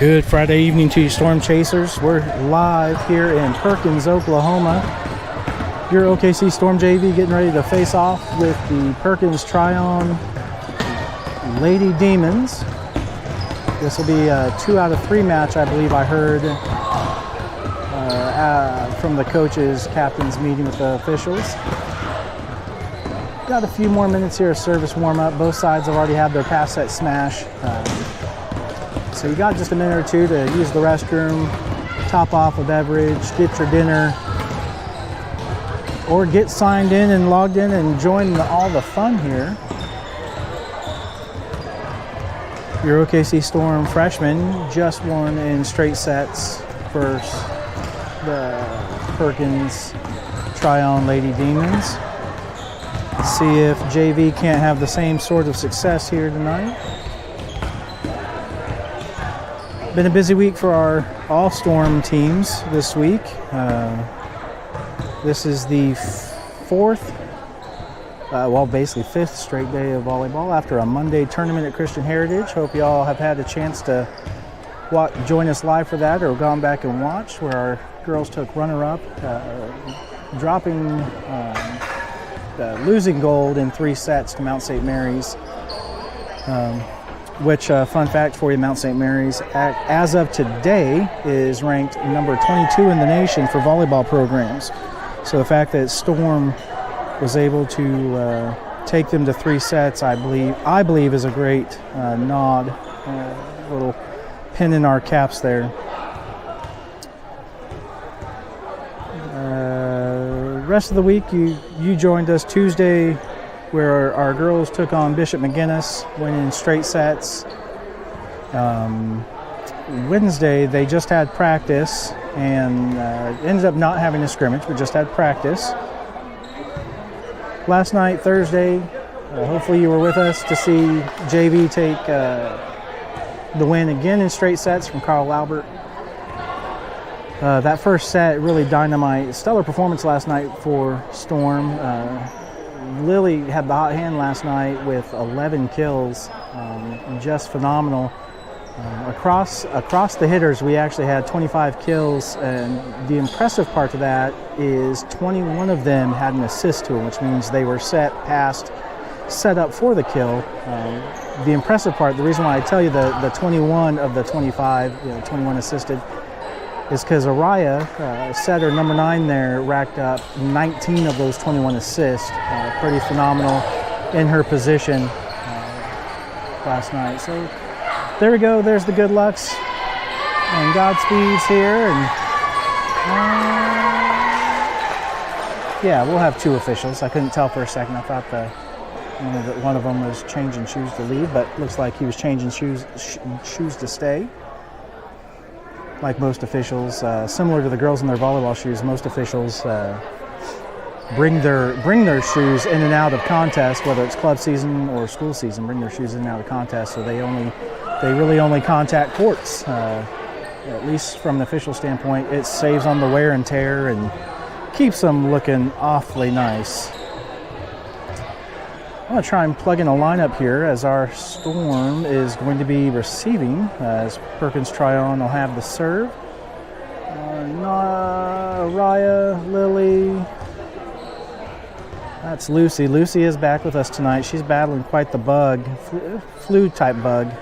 Good Friday evening to you, Storm Chasers. We're live here in Perkins, Oklahoma. Your OKC Storm JV getting ready to face off with the Perkins-Tryon Lady Demons. This will be a 2 out of 3 match, I believe I heard from the coaches, captains meeting with the officials. Got a few more minutes here of service warm-up. Both sides have already had their pass set smash. So you got just a minute or two to use the restroom, top off a beverage, get your dinner, or get signed in and logged in and join all the fun here. Your OKC Storm freshmen just won in straight sets versus the Perkins-Tryon Lady Demons. See if JV can't have the same sort of success here tonight. Been a busy week for our all-Storm teams this week. This is the basically fifth straight day of volleyball after a Monday tournament at Christian Heritage. Hope you all have had a chance to join us live for that or gone back and watched, where our girls took runner-up, losing gold in 3 sets to Mount St. Mary's. Which, fun fact for you, Mount St. Mary's, as of today, is ranked number 22 in the nation for volleyball programs. So the fact that Storm was able to take them to 3 sets, I believe is a great nod, little pin in our caps there. Rest of the week, you joined us Tuesday, where our girls took on Bishop McGinnis, winning straight sets. Wednesday, they just had practice and ended up not having a scrimmage, but just had practice. Last night, Thursday, hopefully you were with us to see JV take the win again in straight sets from Carl Albert. That first set, really dynamite. Stellar performance last night for Storm. Lily had the hot hand last night with 11 kills. Just phenomenal. Across the hitters, we actually had 25 kills, and the impressive part to that is 21 of them had an assist to them, which means they were set up for the kill. The impressive part, the reason why I tell you the 21 of the 25, 21 assisted, is because Araya, setter number 9 there, racked up 19 of those 21 assists. Pretty phenomenal in her position last night. So there we go. There's the good lucks and Godspeeds here. And yeah, we'll have 2 officials. I couldn't tell for a second. I thought one of them was changing shoes to leave, but looks like he was changing shoes to stay. Like most officials, similar to the girls in their volleyball shoes, most officials bring their shoes in and out of contests, whether it's club season or school season. Bring their shoes in and out of contests, so they really only contact courts. At least from an official standpoint, it saves on the wear and tear and keeps them looking awfully nice. I'm going to try and plug in a lineup here as our Storm is going to be receiving, as Perkins-Tryon will have the serve. Araya, Lily. That's Lucy. Lucy is back with us tonight. She's battling quite the bug, flu-type bug.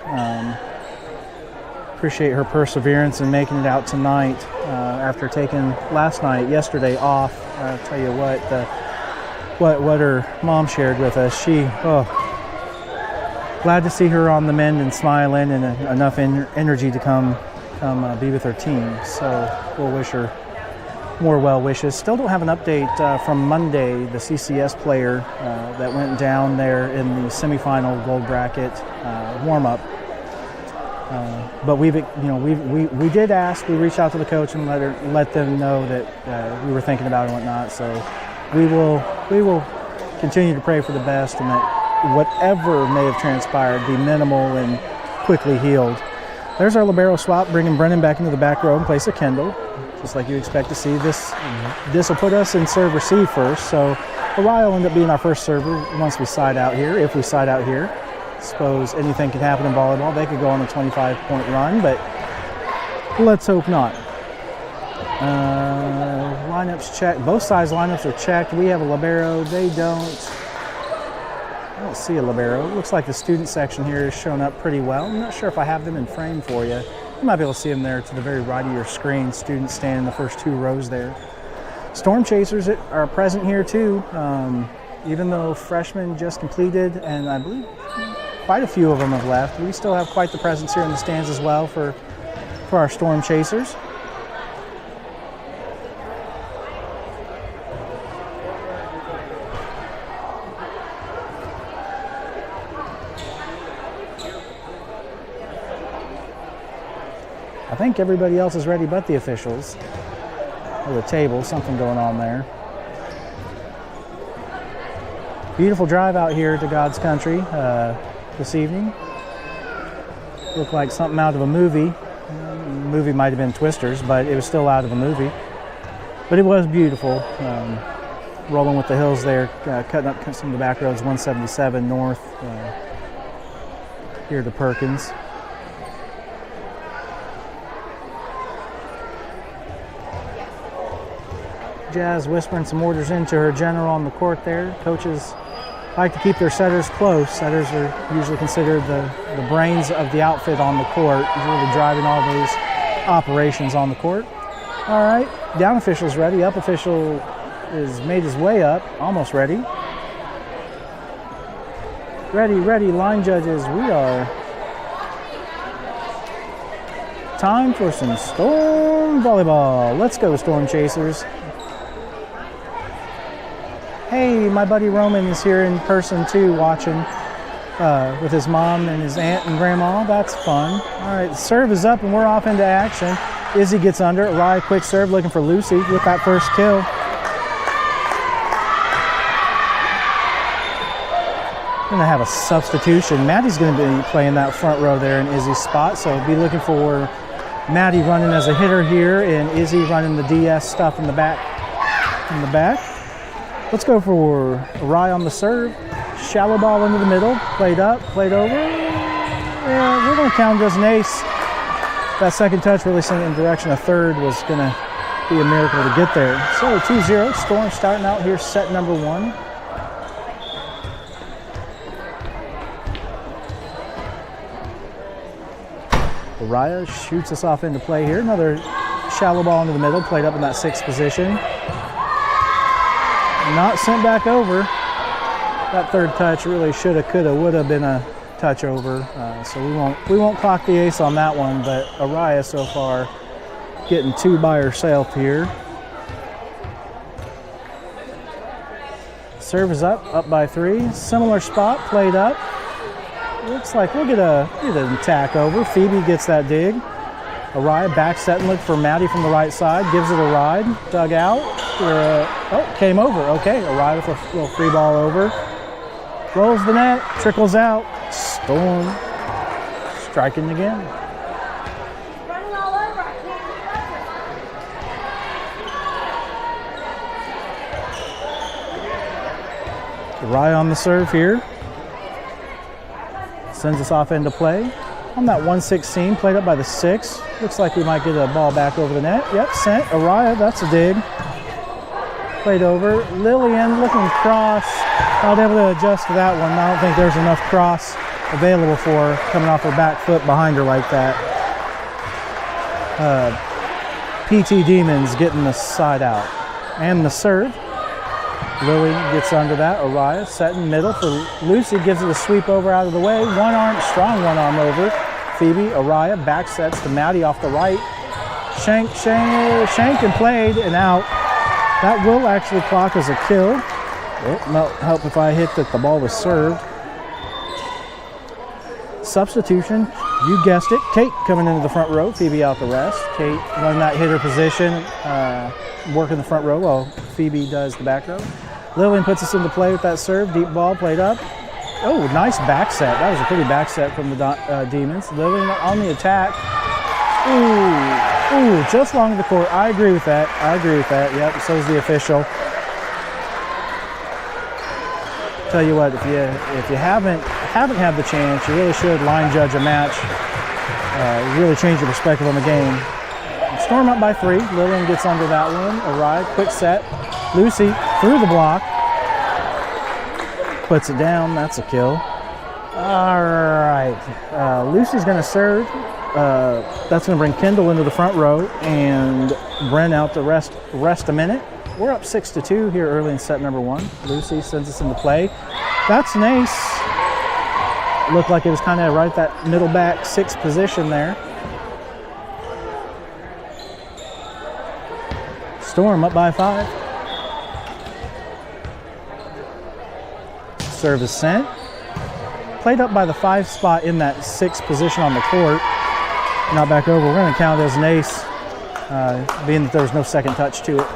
Appreciate her perseverance in making it out tonight after taking yesterday off. I'll tell you what her mom shared with us. Glad to see her on the mend and smiling, and enough energy to come be with her team. So we'll wish her more well wishes. Still don't have an update from Monday, the CCS player that went down there in the semifinal gold bracket warm up. But we did ask. We reached out to the coach and let them know that we were thinking about it and whatnot. So we will continue to pray for the best, and that whatever may have transpired be minimal and quickly healed. There's our libero swap, bringing Brennan back into the back row in place of Kendall, just like you expect to see. This will put us in serve receive first, so Araya will end up being our first server once we side out here. If we side out here, suppose anything could happen in volleyball. They could go on a 25-point run, but let's hope not. Lineups checked. Both sides lineups are checked. We have a libero. They don't. I don't see a libero. It looks like the student section here is showing up pretty well. I'm not sure if I have them in frame for you. You might be able to see them there to the very right of your screen. Students stand in the first 2 rows there. Storm chasers are present here too. Even though freshmen just completed, and I believe quite a few of them have left, we still have quite the presence here in the stands as well for our Storm chasers. I think everybody else is ready but the officials. Or the table, something going on there. Beautiful drive out here to God's country this evening. Looked like something out of a movie. The movie might have been Twisters, but it was still out of a movie. But it was beautiful. Rolling with the hills there, cutting up some of the back roads, 177 north here to Perkins. Jazz whispering some orders into her general on the court there. Coaches like to keep their setters close. Setters are usually considered the brains of the outfit on the court, really driving all those operations on the court. All right, down official's ready. Up official is made his way up, almost ready. Ready, line judges. We are time for some Storm volleyball. Let's go, Storm chasers. Hey, my buddy Roman is here in person too, watching with his mom and his aunt and grandma. That's fun. All right, the serve is up and we're off into action. Izzy gets under. Araya, quick serve, looking for Lucy with that first kill. Going to have a substitution. Maddie's going to be playing that front row there in Izzy's spot, so be looking for Maddie running as a hitter here, and Izzy running the DS stuff in the back. Let's go for Rye on the serve. Shallow ball into the middle. Played up, played over. Yeah, we're going to count it as an ace. That second touch really sent it in direction. A third was going to be a miracle to get there. So 2-0. Storm starting out here, set number 1. Raya shoots us off into play here. Another shallow ball into the middle, played up in that 6th position. Not sent back over. That third touch really shoulda, coulda, woulda been a touch over. So we won't clock the ace on that one. But Araya so far getting 2 by herself here. Serve is up by 3. Similar spot, played up. Looks like we'll get an attack over. Phoebe gets that dig. Araya back set and look for Maddie from the right side. Gives it a ride. Dug out. Came over. Okay, Araya with a little free ball over. Rolls the net. Trickles out. Storm striking again. Araya on the serve here. Sends us off into play. On that 116, played up by the 6. Looks like we might get a ball back over the net. Yep, sent. Araya, that's a dig. Played over. Lillian looking cross. Not able to adjust to that one. I don't think there's enough cross available for her coming off her back foot behind her like that. PT Demons getting the side out. And the serve. Lily gets under that. Araya setting middle for Lucy. Gives it a sweep over out of the way. Strong one arm over. Phoebe, Araya back sets to Maddie off the right. Shank and played and out. That will actually clock as a kill. It might help if I hit that the ball was served. Substitution, you guessed it. Kate coming into the front row. Phoebe out the rest. Kate running that hitter position, working the front row while Phoebe does the back row. Lillian puts us into play with that serve. Deep ball played up. Oh, nice back set. That was a pretty back set from the Demons. Lillian on the attack. Ooh, just along the court. I agree with that. Yep, so is the official. Tell you what, if you haven't had the chance, you really should line judge a match. Really change your perspective on the game. Storm up by 3. Lillian gets under that one. Araya, quick set. Lucy through the block. Puts it down. That's a kill. All right. Lucy's going to serve. That's going to bring Kendall into the front row and Bren out the rest a minute. We're up 6-2 here early in set number 1. Lucy sends us into play. That's an ace. Looked like it was kind of right at that middle back 6th position there. Storm up by 5. Serve is sent. Played up by the 5 spot in that 6th position on the court. Not back over. We're going to count it as an ace, being that there was no second touch to it.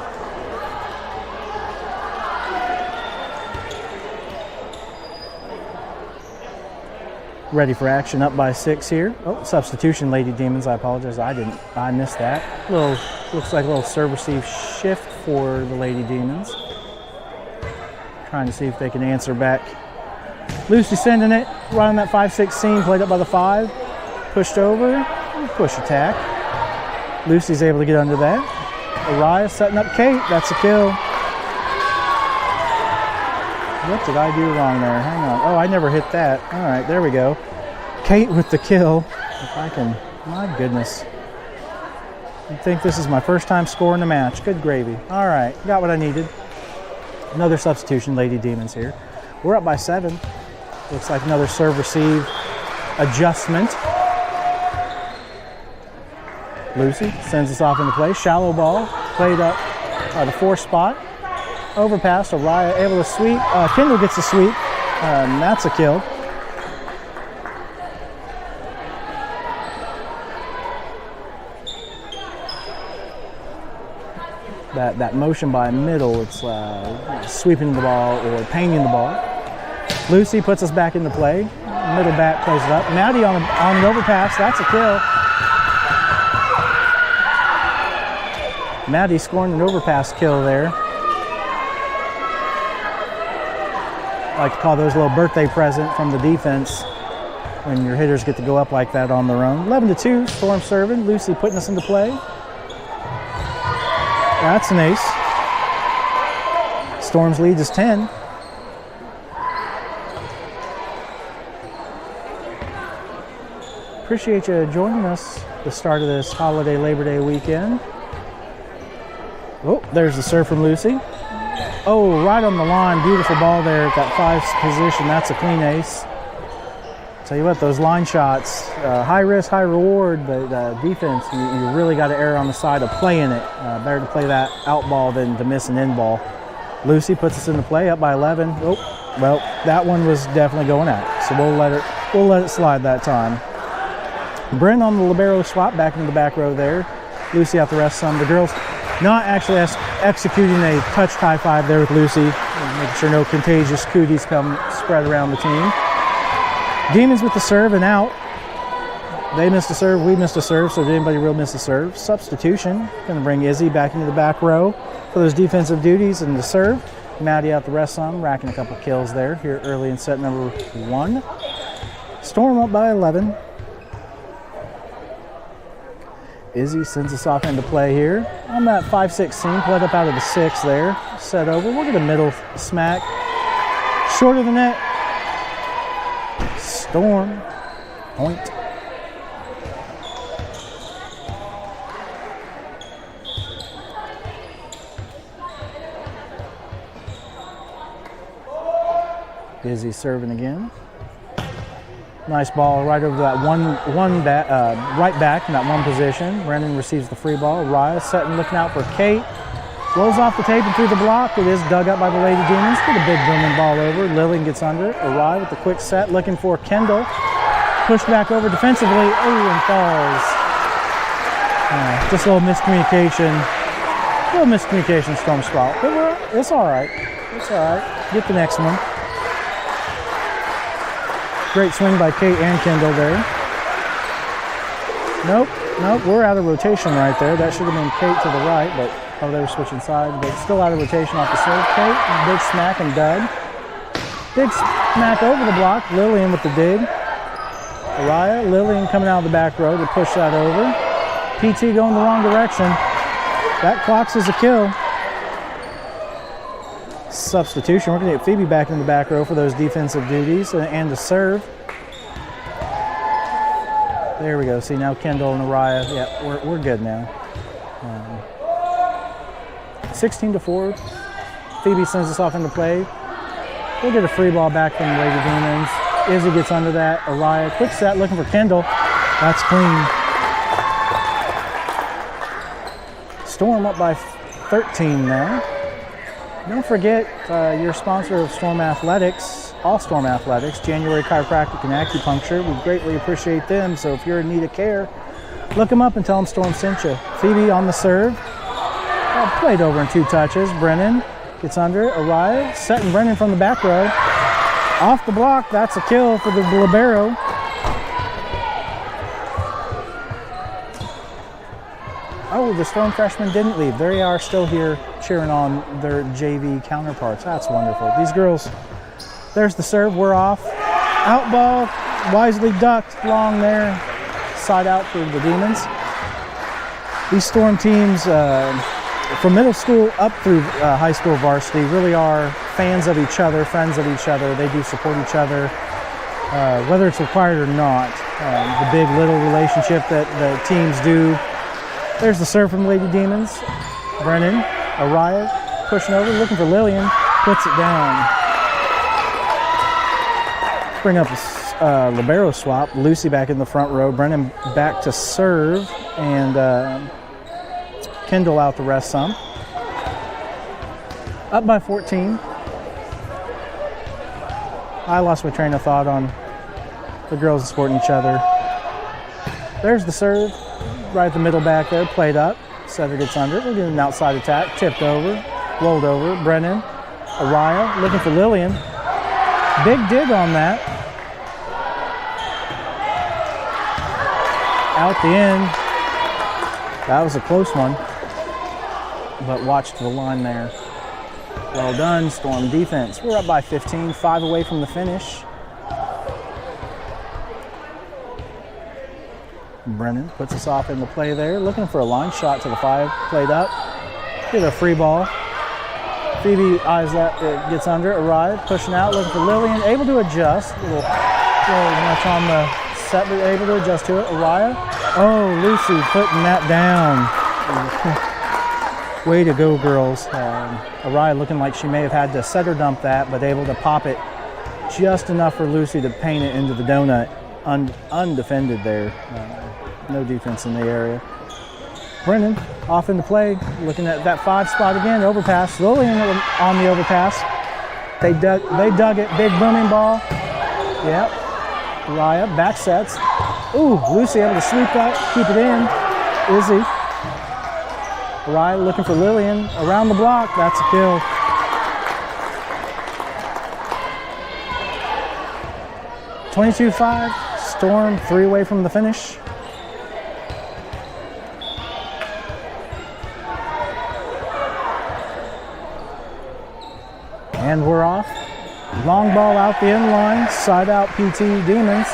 Ready for action, up by 6 here. Oh, substitution, Lady Demons. I apologize. I missed that. Looks like a little serve receive shift for the Lady Demons. Trying to see if they can answer back. Lucy sending it, running that 5-6 played up by the 5. Pushed over, push attack. Lucy's able to get under that. Araya setting up Kate, that's a kill. What did I do wrong there? Hang on. Oh, I never hit that. All right, there we go. Kate with the kill. If I can, my goodness. I think this is my first time scoring the match. Good gravy. All right, got what I needed. Another substitution, Lady Demons here. We're up by 7. Looks like another serve receive adjustment. Lucy sends us off into play. Shallow ball, played up the 4 spot. Overpass, Araya able to sweep. Kendall gets a sweep. That's a kill. That motion by middle, it's sweeping the ball or painting the ball. Lucy puts us back into play. Middle back plays it up. Maddie on an overpass, that's a kill. Maddie scoring an overpass kill there. I like to call those a little birthday present from the defense when your hitters get to go up like that on their own. 11-2, Storm serving. Lucy putting us into play. That's an ace. Storm's lead is 10. Appreciate you joining us the start of this holiday Labor Day weekend. Oh, there's the serve from Lucy. Oh, right on the line. Beautiful ball there at that 5 position. That's a clean ace. Tell you what, those line shots, high risk, high reward, but defense, you really got to err on the side of playing it. Better to play that out ball than to miss an in ball. Lucy puts us into play, up by 11. Oh, well, that one was definitely going out, so we'll let it slide that time. Bryn on the libero swap back into the back row there. Lucy out the rest some. The girls not actually executing a touch high five there with Lucy, making sure no contagious cooties come spread around the team. Demons with the serve and out. They missed a serve, we missed a serve, so did anybody real miss a serve? Substitution. Going to bring Izzy back into the back row for those defensive duties and the serve. Maddie out the rest some, racking a couple kills there here early in set number 1. Storm up by 11. Izzy sends us off into play here. On that 5-6 seam, played up out of the 6 there. Set over. We'll get a middle smack. Short of the net. Storm. Point. Izzy serving again. Nice ball right over that right back in that one position. Brennan receives the free ball. Raya setting, looking out for Kate. Rolls off the tape and through the block. It is dug up by the Lady Demons. Get a big booming ball over. Lillian gets under it. Raya with the quick set, looking for Kendall. Pushed back over defensively. Oh, and falls. Just a little miscommunication. Storm spot. But it's all right. It's all right. Get the next one. Great swing by Kate and Kendall there. Nope, we're out of rotation right there. That should have been Kate to the right, but they were switching sides, but still out of rotation off the serve. Kate, big smack and dug. Big smack over the block. Lillian with the dig. Araya, Lillian coming out of the back row to push that over. PT going the wrong direction. That clocks as a kill. Substitution. We're going to get Phoebe back in the back row for those defensive duties and to serve. There we go. See, now Kendall and Araya. Yeah, we're good now. 16-4. Phoebe sends us off into play. We'll get a free ball back from the Lady Demons. Izzy gets under that. Araya, quick set, looking for Kendall. That's clean. Storm up by 13 now. Don't forget your sponsor of Storm Athletics, All Storm Athletics, January Chiropractic and Acupuncture. We greatly appreciate them, so if you're in need of care, look them up and tell them Storm sent you. Phoebe on the serve. Played over in 2 touches. Brennan gets under it. Araya setting Brennan from the back row. Off the block, that's a kill for the libero. Oh, the Storm freshmen didn't leave. They are still here cheering on their JV counterparts. That's wonderful. These girls, there's the serve. We're off. Out ball, wisely ducked long there. Side out for the Demons. These Storm teams, from middle school up through high school varsity, really are fans of each other, friends of each other. They do support each other, whether it's required or not. The big little relationship that the teams do. There's the serve from Lady Demons. Brennan, Araya, pushing over, looking for Lillian, puts it down. Bring up a libero swap. Lucy back in the front row. Brennan back to serve, and Kendall out the rest some. Up by 14. I lost my train of thought on the girls supporting each other. There's the serve. Right at the middle back there, played up. Setter gets under it. We're getting an outside attack. Tipped over, rolled over. Brennan, Araya, looking for Lillian. Big dig on that. Out the end. That was a close one. but watch the line there. Well done, Storm defense. We're up by 15, 5 away from the finish. Brennan puts us off in the play there, looking for a line shot to the 5, played up. Get a free ball. Phoebe eyes that, gets under, arrive, pushing out, looking for Lillian, able to adjust. A little much on the set, but able to adjust to it. Araya. Oh, Lucy putting that down. Way to go, girls. Araya looking like she may have had to set or dump that, but able to pop it just enough for Lucy to paint it into the donut. Undefended there. No defense in the area. Brennan off into play, looking at that 5 spot again, overpass. Lillian on the overpass. They dug it, big booming ball. Yep. Raya back sets. Ooh, Lucy able to sweep that, keep it in. Izzy. Raya looking for Lillian around the block. That's a kill. (22-5). Storm 3 away from the finish. And we're off. Long ball out the end line. Side out PT Demons.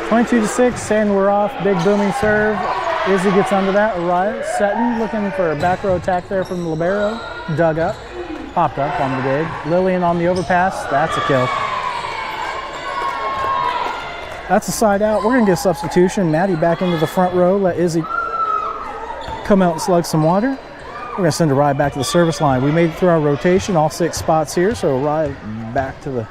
(22-6), and we're off. Big booming serve. Izzy gets under that. Araya setting, looking for a back row attack there from the libero. Dug up. Popped up on the dig. Lillian on the overpass. That's a kill. That's a side out. We're going to get a substitution. Maddie back into the front row. Let Izzy come out and slug some water. We're going to send Araya back to the service line. We made it through our rotation, all 6 spots here. So Araya back to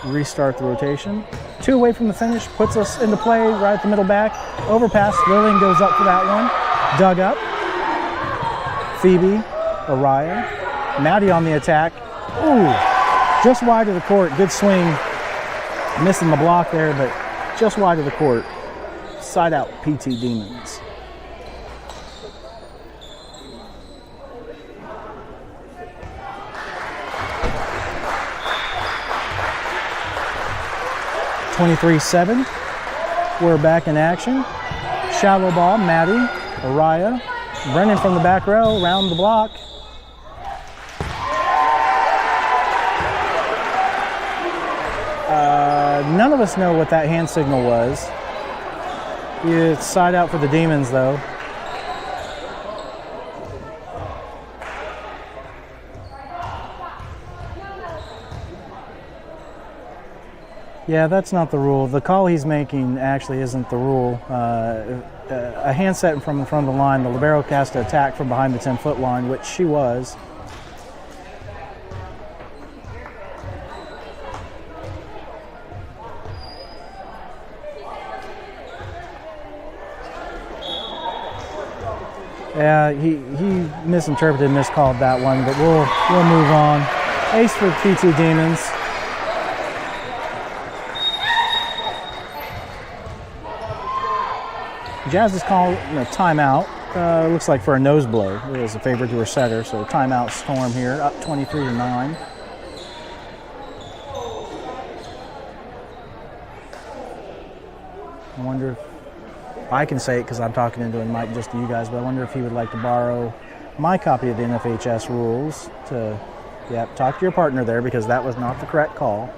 restart the rotation. 2 away from the finish. Puts us into play right at the middle back. Overpass. Lillian goes up for that one. Dug up. Phoebe. Araya. Maddie on the attack. Ooh. Just wide of the court. Good swing. Missing the block there, but just wide of the court. Side out PT Demons. (23-7). We're back in action. Shallow ball, Maddie, Araya, Brennan from the back row, around the block. None of us know what that hand signal was. It's side out for the Demons, though. Yeah, that's not the rule. The call he's making actually isn't the rule. A hand set from the front of the line, the libero has to attack from behind the 10-foot line, which she was. Yeah, he misinterpreted and miscalled that one, but we'll move on. Ace for PT Demons. Jazz is calling a timeout. Looks like for a nose blow. It was a favor to her setter, so timeout Storm here, up 23-9. I wonder if I can say it because I'm talking into a mic just to you guys, but I wonder if he would like to borrow my copy of the NFHS rules to, talk to your partner there because that was not the correct call.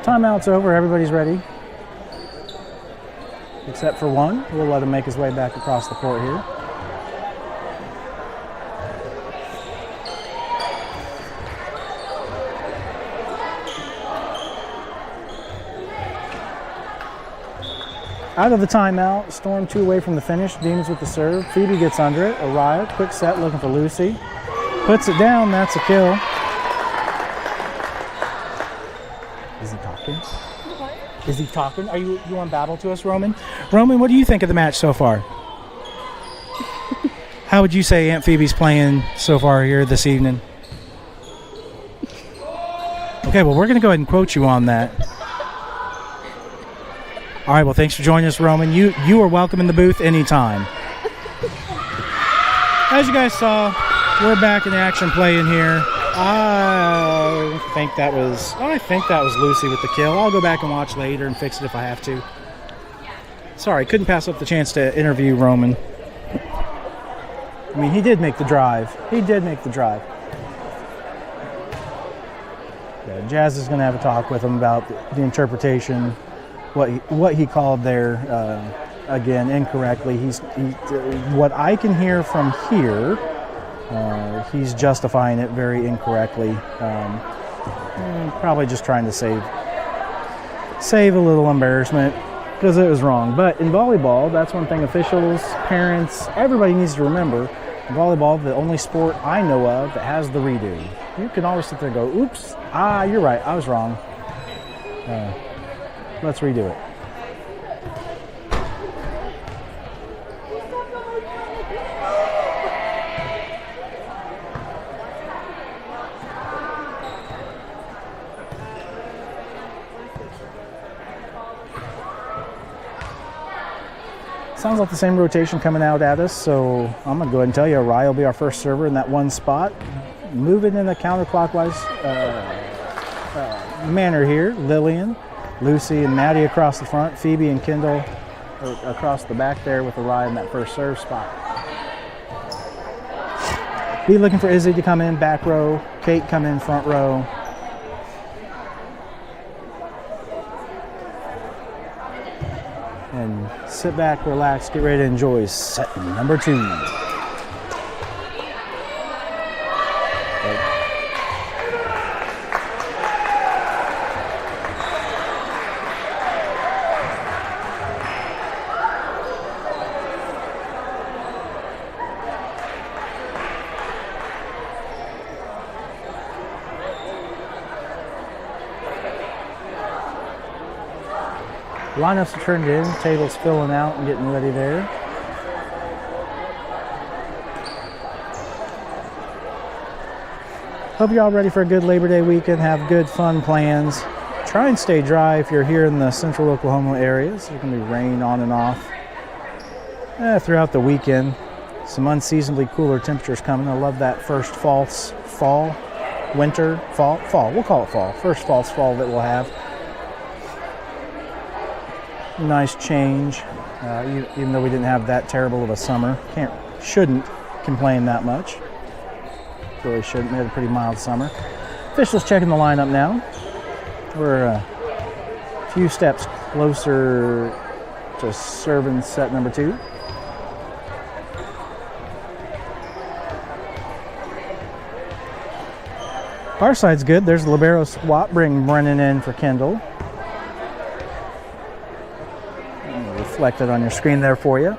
Timeout's over, everybody's ready. Except for one. We'll let him make his way back across the court here. Out of the timeout, Storm 2 away from the finish. Demons with the serve. Phoebe gets under it. Araya, quick set, looking for Lucy. Puts it down, that's a kill. Is he talking? Is he talking? Are you want to battle to us, Roman? Roman, what do you think of the match so far? How would you say Aunt Phoebe's playing so far here this evening? Okay, well, we're going to go ahead and quote you on that. All right, well, thanks for joining us, Roman. You are welcome in the booth anytime. As you guys saw, we're back in action playing here. I think that was Lucy with the kill. I'll go back and watch later and fix it if I have to. Sorry, couldn't pass up the chance to interview Roman. I mean, he did make the drive. Yeah, Jazz is going to have a talk with him about the interpretation, what he called there, again, incorrectly. What I can hear from here, he's justifying it very incorrectly. Probably just trying to save a little embarrassment because it was wrong. But in volleyball, that's one thing officials, parents, everybody needs to remember. In volleyball, the only sport I know of that has the redo. You can always sit there and go, oops, you're right, I was wrong. Let's redo it. Sounds like the same rotation coming out at us, so I'm going to go ahead and tell you, Rye will be our first server in that one spot. Moving in a counterclockwise manner here. Lillian, Lucy, and Maddie across the front. Phoebe and Kendall across the back there with the Rye in that first serve spot. Be looking for Izzy to come in back row. Kate come in front row. And sit back, relax, get ready to enjoy set number 2. Lineups are turned in, tables filling out and getting ready there. Hope you're all ready for a good Labor Day weekend. Have good fun plans. Try and stay dry if you're here in the central Oklahoma areas. There's going to be rain on and off throughout the weekend. Some unseasonably cooler temperatures coming. I love that first fall, winter, fall. We'll call it fall. First false fall that we'll have. Nice change, even though we didn't have that terrible of a summer. Shouldn't complain that much. Really shouldn't. We had a pretty mild summer. Officials checking the lineup now. We're a few steps closer to serving set number 2. Our side's good. There's the libero swap, bring Brennan in for Kendall. Reflected on your screen there for you.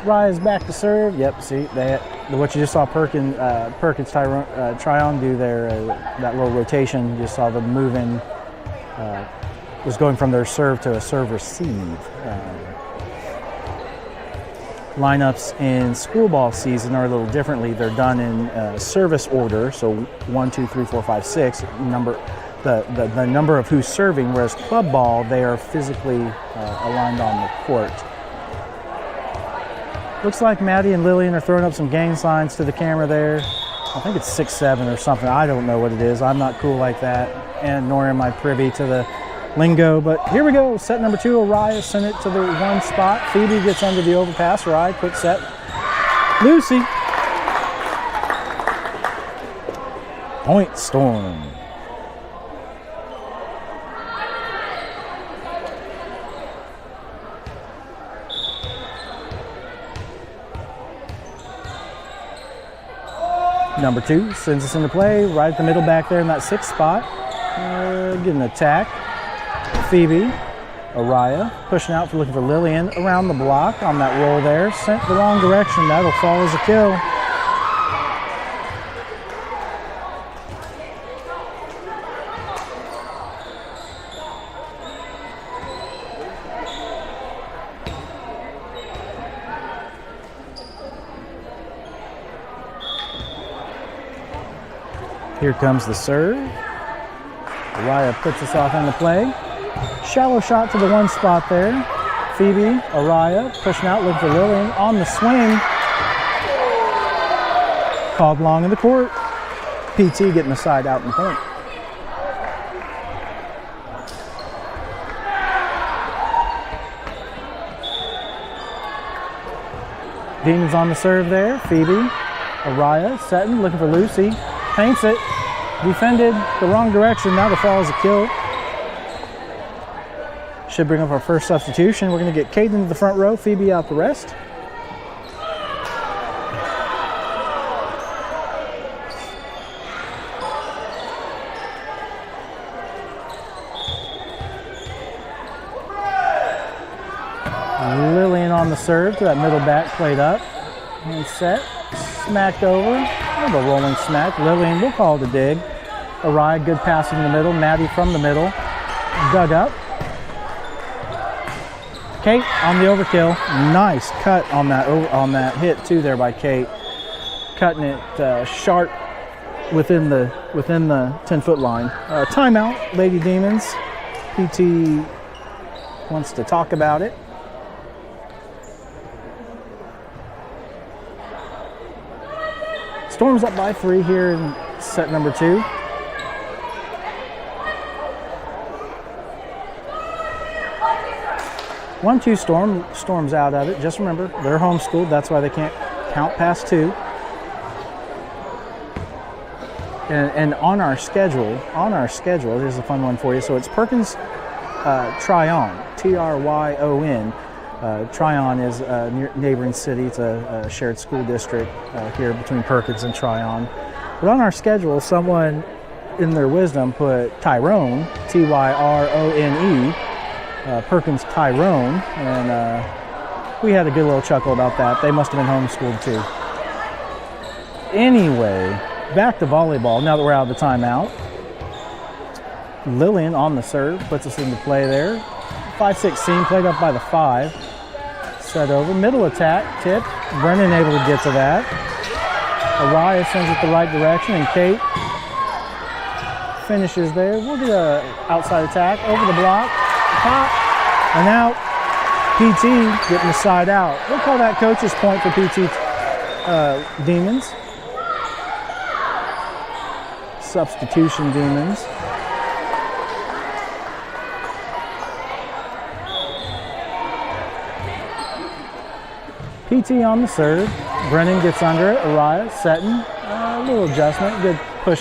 Rise back to serve. Yep, see what you just saw Perkins-Tryon do there, that little rotation. You just saw them moving, was going from their serve to a serve receive. Lineups in school ball season are a little differently. They're done in service order, so 1, 2, 3, 4, 5, 6 number. The number of who's serving, whereas club ball, they are physically aligned on the court. Looks like Maddie and Lillian are throwing up some gang signs to the camera there. I think it's 6-7 or something. I don't know what it is. I'm not cool like that, and nor am I privy to the lingo. But here we go. Set number 2, Araya sent it to the one spot. Phoebe gets under the overpass. Araya, quick set. Lucy. Point Storm. Number 2 sends us into play right at the middle back there in that 6th spot. Get an attack. Phoebe, Araya, pushing out for looking for Lillian around the block on that roll there. Sent the wrong direction. That'll fall as a kill. Here comes the serve. Araya puts us off into play. Shallow shot to the one spot there. Phoebe, Araya, pushing out, looking for Lillian. On the swing. Called long in the court. PT getting the side out in the point. Demons on the serve there. Phoebe, Araya, setting, looking for Lucy. Paints it. Defended the wrong direction. Now the foul is a kill. Should bring up our first substitution. We're going to get Caden into the front row, Phoebe out the rest. Lillian on the serve to that middle back, played up. And set. Smacked over. A rolling smack. Lillian, we'll call it a dig. Araya, good passing in the middle. Maddie from the middle. Dug up. Kate on the overkill. Nice cut on that hit too there by Kate. Cutting it sharp within the 10-foot line. Timeout, Lady Demons. PT wants to talk about it. Storm's up by 3 here in set number 2. One-two Storm's out of it. Just remember, they're homeschooled. That's why they can't count past 2. And on our schedule, here's a fun one for you. So it's Perkins-Tryon, Tryon. Tryon is a neighboring city. It's a shared school district here between Perkins and Tryon. But on our schedule, someone in their wisdom put Tyrone, Tyrone, Perkins-Tyrone, and we had a good little chuckle about that. They must have been homeschooled too. Anyway, back to volleyball now that we're out of the timeout. Lillian on the serve, puts us into play there. 5-6 seam, played up by the 5. Set over, middle attack, tip. Brennan able to get to that. Araya sends it the right direction, and Kate finishes there. We'll do an outside attack, over the block, pop, and out. PT getting the side out. We'll call that coach's point for PT Demons. Substitution Demons. PT on the serve. Brennan gets under it. Araya setting. A little adjustment. Good push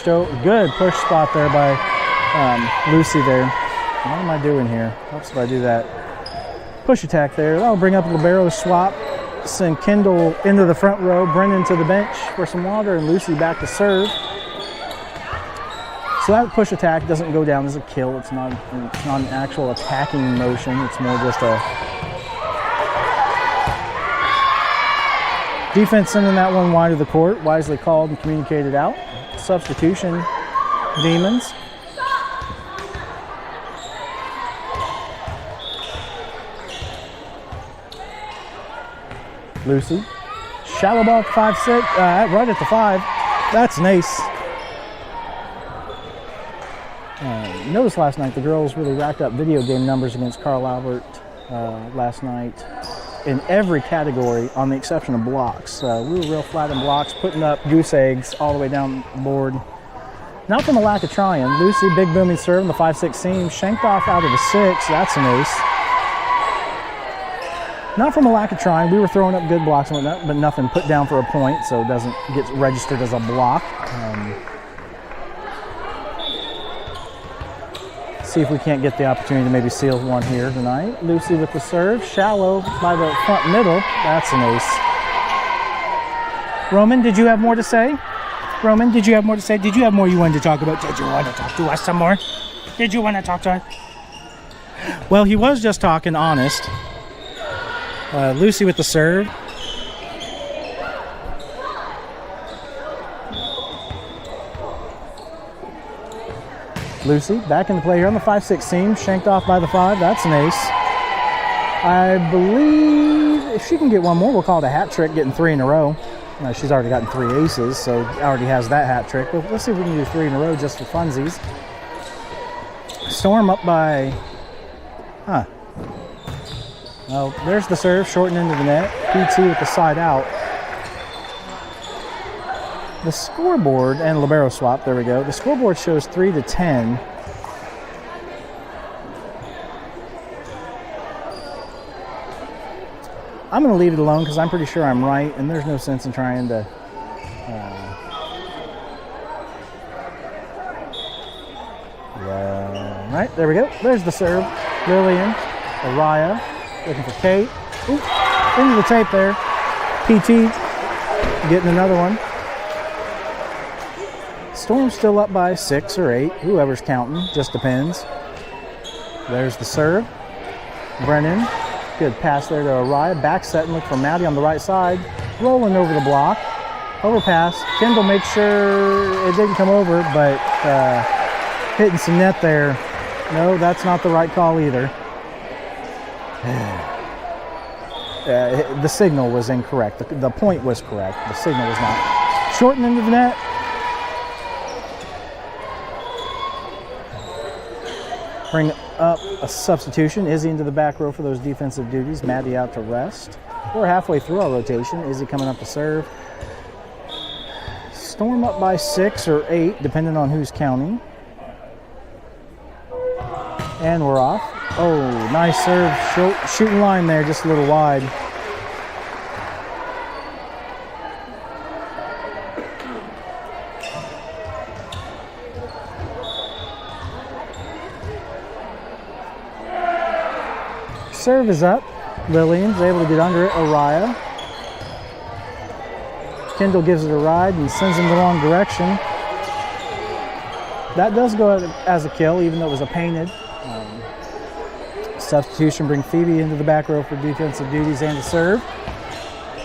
spot there by Lucy there. What am I doing here? Oops, if I do that. Push attack there. That'll bring up a libero swap. Send Kendall into the front row. Brennan to the bench for some water, and Lucy back to serve. So that push attack doesn't go down as a kill. It's not an actual attacking motion. It's more just a defense sending that one wide of the court. Wisely called and communicated out. Substitution Demons. Lucy. Shallow ball 5-6, right at the 5. That's an ace. Noticed last night the girls really racked up video game numbers against Carl Albert last night in every category, on the exception of blocks. We were real flat in blocks, putting up goose eggs all the way down the board. Not from a lack of trying. Lucy, big booming serve in the 5-6 seam, shanked off out of the 6. That's an ace. Not from a lack of trying. We were throwing up good blocks and whatnot, but nothing put down for a point, so it doesn't get registered as a block. See if we can't get the opportunity to maybe seal one here tonight. Lucy with the serve, shallow by the front middle. That's an ace. Roman, did you have more to say? Roman, did you have more to say? Did you have more you wanted to talk about? Did you want to talk to us some more? Did you want to talk to us? Well, he was just talking honest. Lucy with the serve. Lucy back in the play here on the 5-6 seam, shanked off by the 5. That's an ace. I believe if she can get one more, we'll call it a hat trick, getting 3 in a row. Now, she's already gotten 3 aces, so already has that hat trick. But let's see if we can do 3 in a row just for funsies. Storm up by, well, there's the serve, shortened into the net. PT with the side out. The scoreboard and libero swap, there we go. The scoreboard shows 3-10. I'm going to leave it alone because I'm pretty sure I'm right, and there's no sense in trying to right, there we go. There's the serve. Lillian, Araya, looking for Kate. Ooh, into the tape there. PT getting another one. Storm's still up by 6 or 8. Whoever's counting, just depends. There's the serve. Brennan. Good pass there to Araya. Back set and look for Maddie on the right side. Rolling over the block. Overpass. Kendall makes sure it didn't come over, but hitting some net there. No, that's not the right call either. The signal was incorrect. The point was correct. The signal was not. Shorten into the net. Bring up a substitution. Izzy into the back row for those defensive duties. Maddie out to rest. We're halfway through our rotation. Izzy coming up to serve. Storm up by 6 or 8, depending on who's counting. And we're off. Oh, nice serve. Shooting line there, just a little wide. Serve is up. Lillian's able to get under it. Araya. Kendall gives it a ride and sends him the wrong direction. That does go as a kill, even though it was a painted. Substitution, bring Phoebe into the back row for defensive duties and to serve.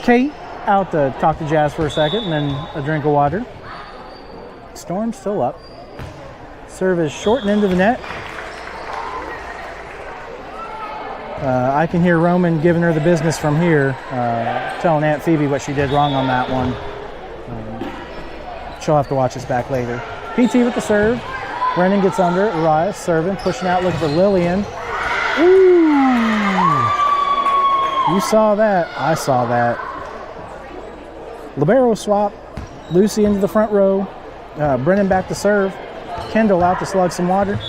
Kate out to talk to Jazz for a second and then a drink of water. Storm still up. Serve is short and into the net. I can hear Roman giving her the business from here, telling Aunt Phoebe what she did wrong on that one. She'll have to watch this back later. PT with the serve. Brennan gets under it. Araya serving, pushing out, looking for Lillian. Ooh! You saw that. I saw that. Libero swap. Lucy into the front row. Brennan back to serve. Kendall out to slug some water.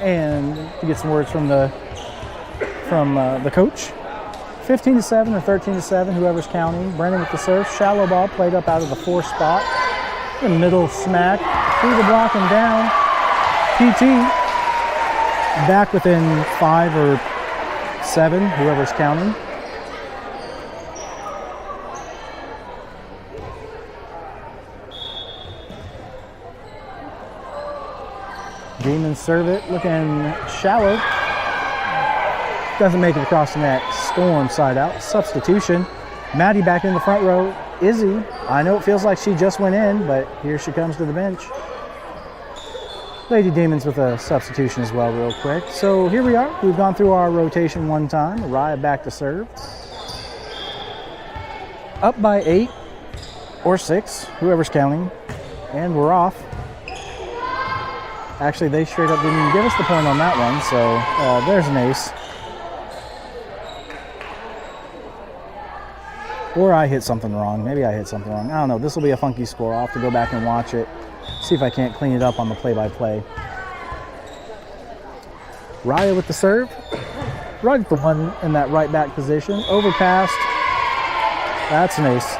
And to get some words from the coach. 15-7 or 13-7, whoever's counting. Brennan with the serve. Shallow ball played up out of the 4 spot. The middle smack. Through the block and down. PT back within 5 or 7, whoever's counting. Demons serve it, looking shallow. Doesn't make it across the net. Storm side out. Substitution. Maddie back in the front row. Izzy, I know it feels like she just went in, but here she comes to the bench. Lady Demons with a substitution as well real quick. So here we are. We've gone through our rotation one time. Araya back to serve. Up by 8 or 6, whoever's counting. And we're off. Actually, they straight up didn't even give us the point on that one, so there's an ace. Or I hit something wrong. Maybe I hit something wrong. I don't know. This will be a funky score. I'll have to go back and watch it. See if I can't clean it up on the play-by-play. Raya with the serve. Right at the one in that right back position. Overpassed. That's an ace.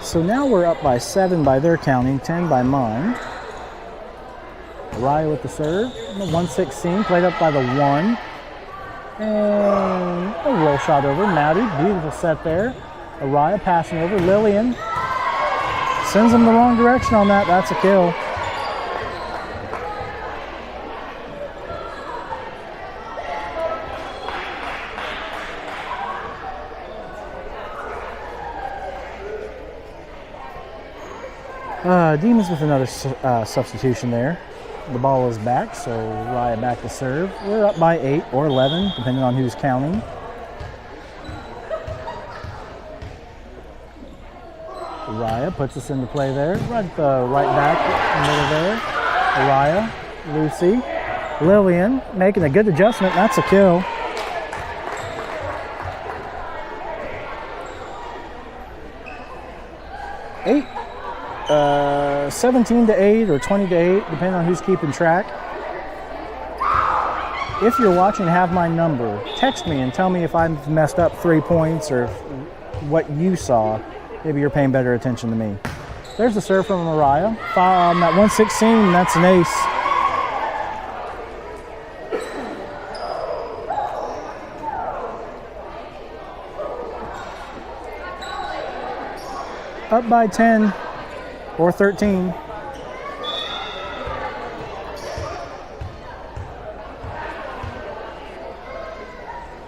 So now we're up by 7 by their counting, 10 by mine. Raya with the serve. 116, played up by the 1. And a roll shot over. Maddie, beautiful set there. Araya passing over. Lillian sends them the wrong direction on that. That's a kill. Demons with another substitution there. The ball is back, so Raya back to serve. We're up by 8 or 11, depending on who's counting. Raya puts us into play there. Right back, middle there. Raya, Lucy, Lillian making a good adjustment. That's a kill. Eight. 17 to 8 or 20 to 8, depending on who's keeping track. If you're watching, have my number. Text me and tell me if I've messed up 3 points or what you saw. Maybe you're paying better attention to me. There's the serve from Mariah. At 116, that's an ace. Up by 10 or 13.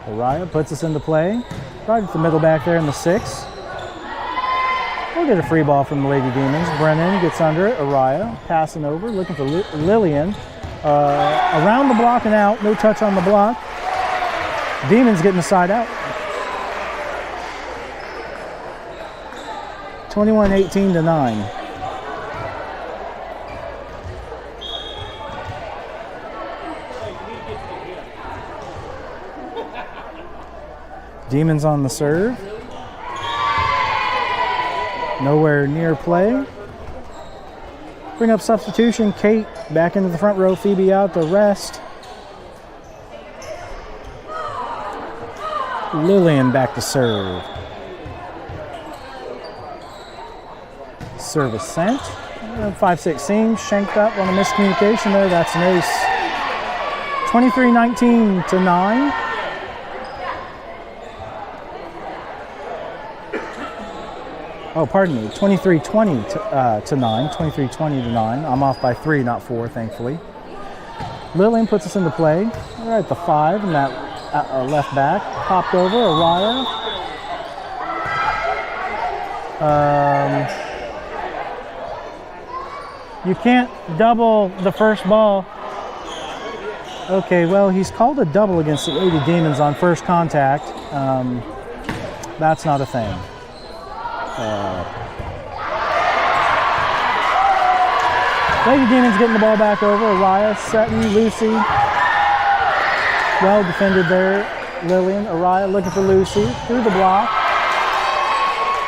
Mariah puts us into play. Right at the middle back there in the 6. We'll get a free ball from the Lady Demons. Brennan gets under it. Araya passing over, looking for Lillian. Around the block and out. No touch on the block. Demons getting the side out. 21-18 to 9. Demons on the serve. Nowhere near play. Bring up substitution. Kate back into the front row. Phoebe out to rest. Lillian back to serve. Service sent. 5-6 shanked up on a miscommunication there. That's an ace. 23-19 to 9. Oh, pardon me. 23-20 to 9. 23-20 to 9. I'm off by 3, not 4, thankfully. Lillian puts us into play. We're at the 5, and that left back. Popped over. Araya. You can't double the first ball. Okay, well, he's called a double against the Lady Demons on first contact. That's not a thing. Lady Demons getting the ball back over. Araya, Sutton, Lucy. Well defended there. Lillian, Araya looking for Lucy. Through the block.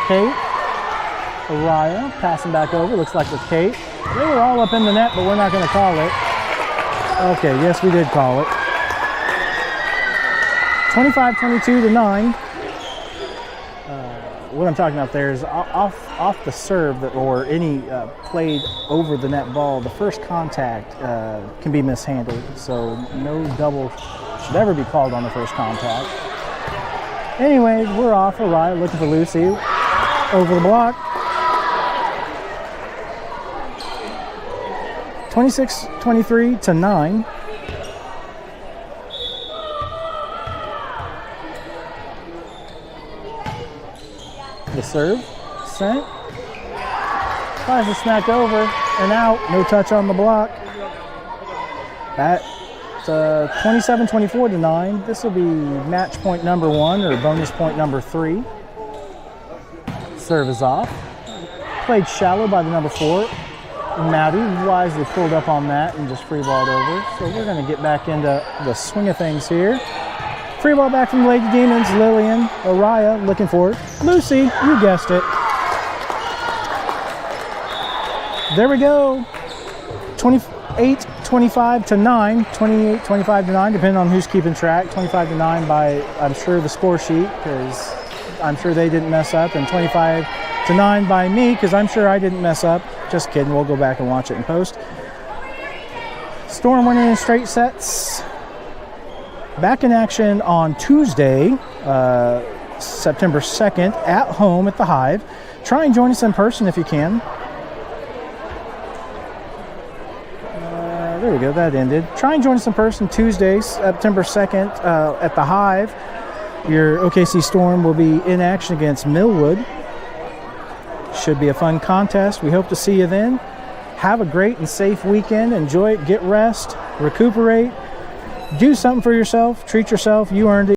Kate. Araya passing back over. Looks like it's Kate. They were all up in the net, but we're not going to call it. Okay, yes, we did call it. 25-22 to 9. What I'm talking about there is off the serve or any played over the net ball, the first contact can be mishandled. So no double should ever be called on the first contact. Anyway, we're off. Araya looking for Lucy. Over the block. 26-23 to 9. The serve, sent. Tries to smack over and out. No touch on the block. That's 27-24 to 9. This will be match point number 1 or bonus point number 3. Serve is off. Played shallow by the number 4. Maddie wisely pulled up on that and just free-balled over. So we're going to get back into the swing of things here. Free ball back from the Lady Demons. Lillian, Araya looking for it. Lucy, you guessed it. There we go. 28-25 to 9. 28-25 to 9, depending on who's keeping track. 25 to 9 by, I'm sure, the score sheet, because I'm sure they didn't mess up. And 25 to 9 by me, because I'm sure I didn't mess up. Just kidding. We'll go back and watch it in post. Storm winning in straight sets. Back in action on Tuesday, September 2nd, at home at the Hive. Try and join us in person if you can. There we go, that ended. Try and join us in person Tuesday, September 2nd, at the Hive. Your OKC Storm will be in action against Millwood. Should be a fun contest. We hope to see you then. Have a great and safe weekend. Enjoy it. Get rest. Recuperate. Do something for yourself. Treat yourself. You earned it.